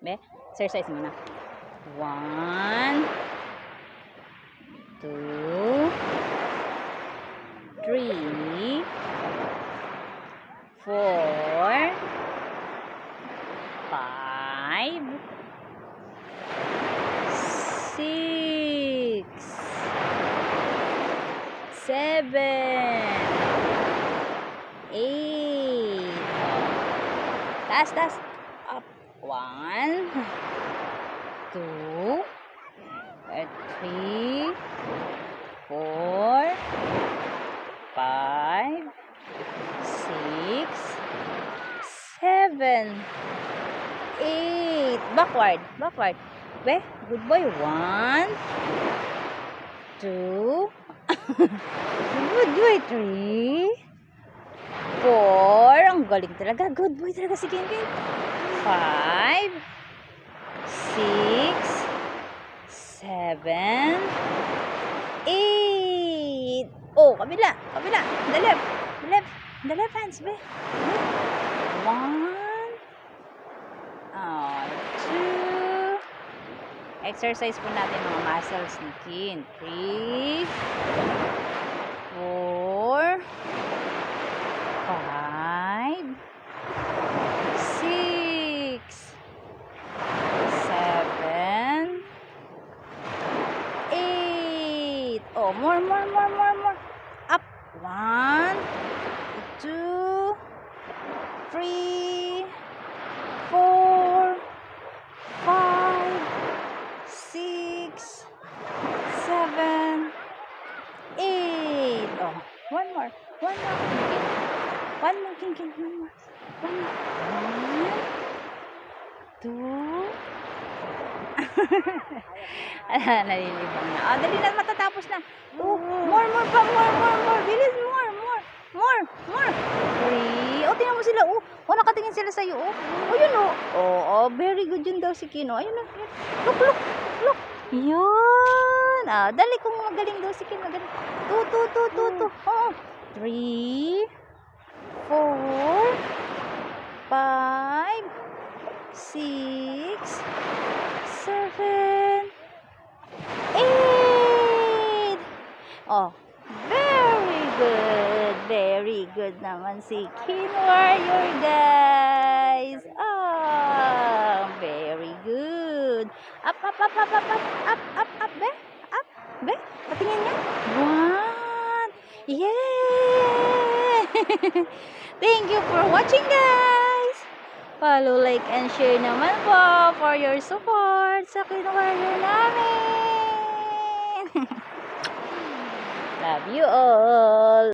Be, exercise muna. 1, 2, 3, 4, 5, 6, 7, 8. Taas. Up. 1, 2, 3, 4, 5, 6, 7, 8. Backward. Be, good boy. 1, 2. Good boy. 3, 4. Ang galing talaga. Good boy talaga si Kinkin. 5, 6, 7, 8. Oh, kabila. The left hands, be. 1, 2. Exercise po natin mga muscles ni Kin. 3, 4, 5, 6, 7, 8. Oh, more. Up. 1, 2, 3, 4, 5, 6, 7, 8. Oh, one more. One more, Kinkin. 1, 2. Nalilibang na. Oh, dali na, matatapos na. 2, more. Bilis, more. 3. Oh, tingnan mo sila. Oh, nakatingin sila sa'yo. Oh, yun oh. Oh, very good yun daw si Kino. Ayun na. Look. Yun. Ah, dali kung magaling daw si Kino. Magaling. 2. Oh. 3, 4, 5, 6, 7, 8. Oh, very good naman si Kin Warrior, guys. Oh, very good. Up, be. Patingin niya. 1. Yeah. Thank you for watching, guys. Follow, like, and share naman po for your support sa Kin Warrior namin. Love you all.